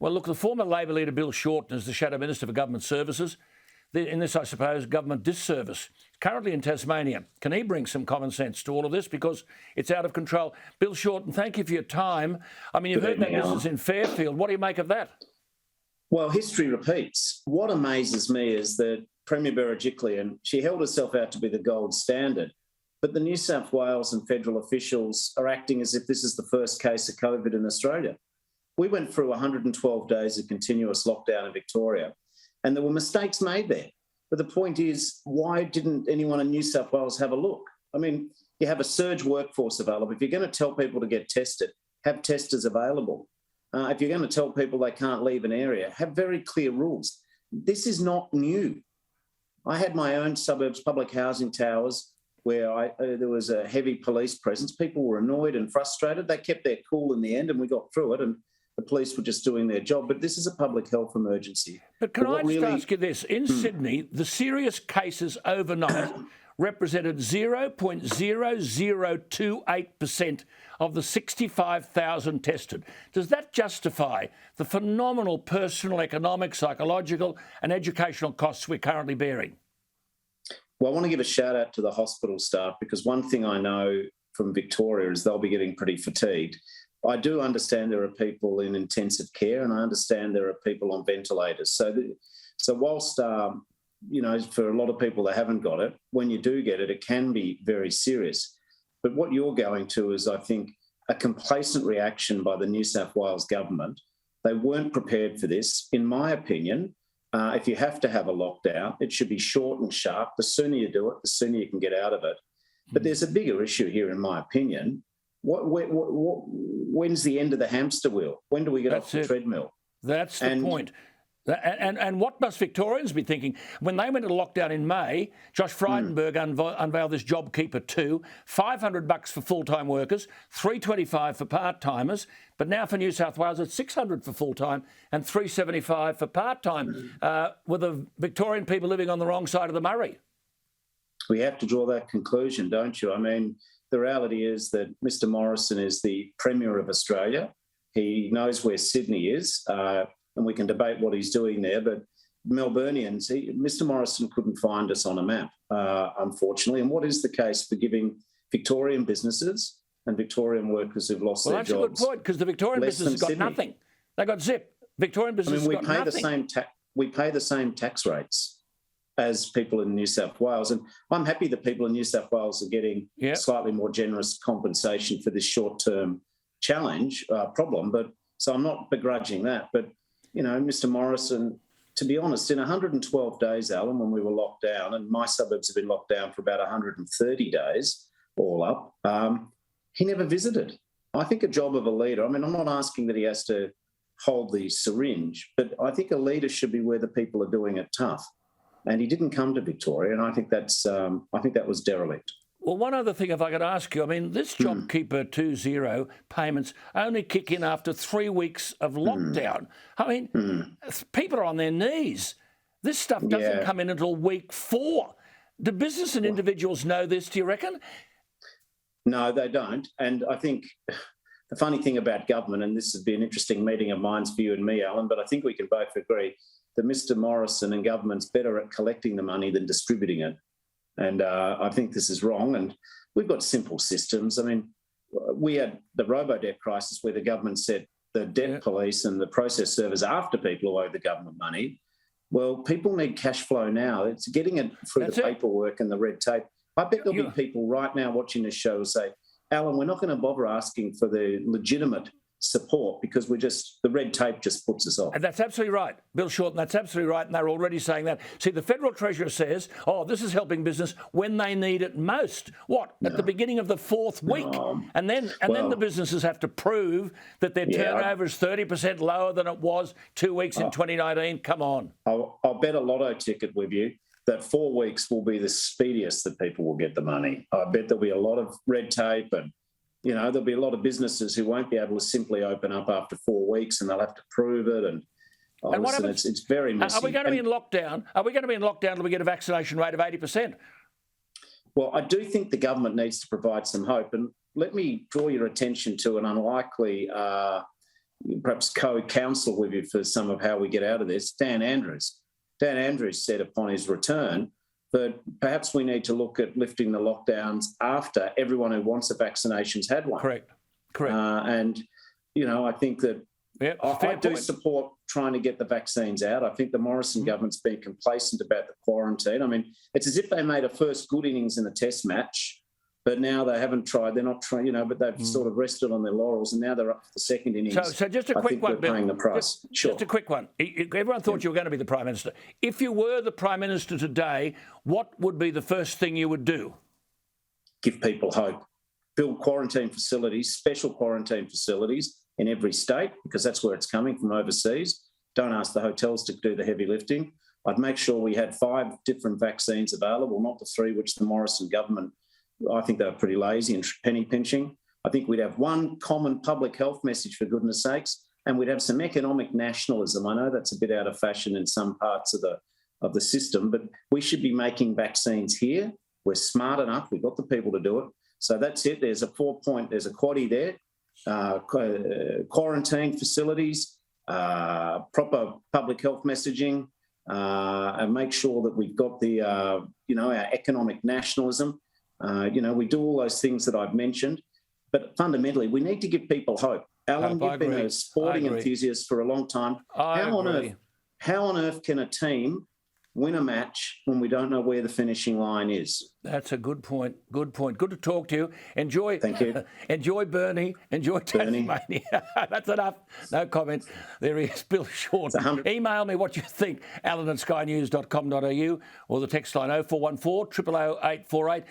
Well, look, the former Labor leader Bill Shorten is the Shadow Minister for Government Services. In this, I suppose, government disservice. Currently in Tasmania, can he bring some common sense to all of this? Because it's out of control. Bill Shorten, thank you for your time. I mean, you've heard that business in Fairfield. What do you make of that? Well, history repeats. What amazes me is that Premier Berejiklian, she held herself out to be the gold standard, but the New South Wales and federal officials are acting as if this is the first case of COVID in Australia. We went through 112 days of continuous lockdown in Victoria, and there were mistakes made there. But the point is, why didn't anyone in New South Wales have a look? I mean, you have a surge workforce available. If you're going to tell people to get tested, have testers available. If you're going to tell people they can't leave an area, have very clear rules. This is not new. I had my own suburbs public housing towers where there was a heavy police presence. People were annoyed and frustrated. They kept their cool in the end, and we got through it, and the police were just doing their job. But this is a public health emergency. But can I just ask you this? In Sydney, the serious cases overnight represented 0.0028% of the 65,000 tested. Does that justify the phenomenal personal, economic, psychological and educational costs we're currently bearing? Well, I want to give a shout out to the hospital staff, because one thing I know from Victoria is they'll be getting pretty fatigued. I do understand there are people in intensive care, and I understand there are people on ventilators. So whilst, for a lot of people that haven't got it, when you do get it, it can be very serious. But what you're going to is, I think, a complacent reaction by the New South Wales government. They weren't prepared for this. In my opinion, if you have to have a lockdown, it should be short and sharp. The sooner you do it, the sooner you can get out of it. But there's a bigger issue here, in my opinion. When's the end of the hamster wheel? When do we get off the treadmill? That's the point. And what must Victorians be thinking? When they went into lockdown in May, Josh Frydenberg unveiled this JobKeeper 2, $500 for full-time workers, $325 for part-timers, but now for New South Wales it's $600 for full-time and $375 for part-time, with the Victorian people living on the wrong side of the Murray. We have to draw that conclusion, don't you? I mean, the reality is that Mr Morrison is the Premier of Australia. He knows where Sydney is, and we can debate what he's doing there, but Melburnians, Mr Morrison couldn't find us on a map, unfortunately. And what is the case for giving Victorian businesses and Victorian workers who've lost their jobs? Well, that's a good point, because the Victorian businesses got nothing. They got zip. Victorian businesses got nothing. We pay the same tax rates as people in New South Wales. And I'm happy that people in New South Wales are getting slightly more generous compensation for this short-term challenge, problem. But so I'm not begrudging that. But, Mr Morrison, to be honest, in 112 days, Alan, when we were locked down, and my suburbs have been locked down for about 130 days all up, he never visited. I think a job of a leader, I mean, I'm not asking that he has to hold the syringe, but I think a leader should be where the people are doing it tough. And he didn't come to Victoria, and I think that was derelict. Well, one other thing, if I could ask you, I mean, this JobKeeper 2.0 payments only kick in after 3 weeks of lockdown. I mean, people are on their knees. This stuff doesn't come in until week 4. Do business and individuals know this, do you reckon? No, they don't. And I think the funny thing about government, and this would be an interesting meeting of minds for you and me, Alan, but I think we can both agree that Mr Morrison and government's better at collecting the money than distributing it. And I think this is wrong. And we've got simple systems. I mean, we had the robo-debt crisis where the government set the debt police and the process servers after people who owe the government money. Well, people need cash flow now. It's getting it through the paperwork and the red tape. I bet there'll be people right now watching this show who say, Alan, we're not going to bother asking for the legitimate support because the red tape just puts us off. And that's absolutely right, Bill Shorten, that's absolutely right, and they're already saying that. See, the Federal Treasurer says, this is helping business when they need it most. What? At the beginning of the 4th week? And then the businesses have to prove that their turnover is 30% lower than it was 2 weeks in 2019. Come on. I'll bet a lotto ticket with you that 4 weeks will be the speediest that people will get the money. I bet there'll be a lot of red tape and there'll be a lot of businesses who won't be able to simply open up after 4 weeks, and they'll have to prove it. And what happens? It's very messy. Are we going to be in lockdown? Are we going to be in lockdown till we get a vaccination rate of 80%? Well, I do think the government needs to provide some hope. And let me draw your attention to an unlikely perhaps co-counsel with you for some of how we get out of this, Dan Andrews. Dan Andrews said upon his return that perhaps we need to look at lifting the lockdowns after everyone who wants a vaccination's had one. Correct. And, I think that I do support trying to get the vaccines out. I think the Morrison government's been complacent about the quarantine. I mean, it's as if they made a first good innings in the test match, but now they haven't tried. They're not trying, but they've sort of rested on their laurels, and now they're up for the second innings. So just a quick one, Bill. Paying the price. Just a quick one. Everyone thought you were going to be the Prime Minister. If you were the Prime Minister today, what would be the first thing you would do? Give people hope. Build quarantine facilities, special quarantine facilities in every state, because that's where it's coming from overseas. Don't ask the hotels to do the heavy lifting. I'd make sure we had 5 different vaccines available, not the 3 which the Morrison government, I think they were pretty lazy and penny pinching. I think we'd have one common public health message, for goodness sakes, and we'd have some economic nationalism. I know that's a bit out of fashion in some parts of the system, but we should be making vaccines here. We're smart enough. We've got the people to do it. So that's it. There's a quaddie there. Quarantine facilities, proper public health messaging, and make sure that we've got the, our economic nationalism. We do all those things that I've mentioned, but fundamentally, we need to give people hope. Alan, you've been a sporting enthusiast for a long time. How on earth can a team win a match when we don't know where the finishing line is? That's a good point. Good point. Good to talk to you. Enjoy. Thank you. Enjoy Bernie. Enjoy Tasmania. That's enough. No comment. There he is, Bill Shorten. Email me what you think. Alan@skynews.com.au or the text line 0414 000 848.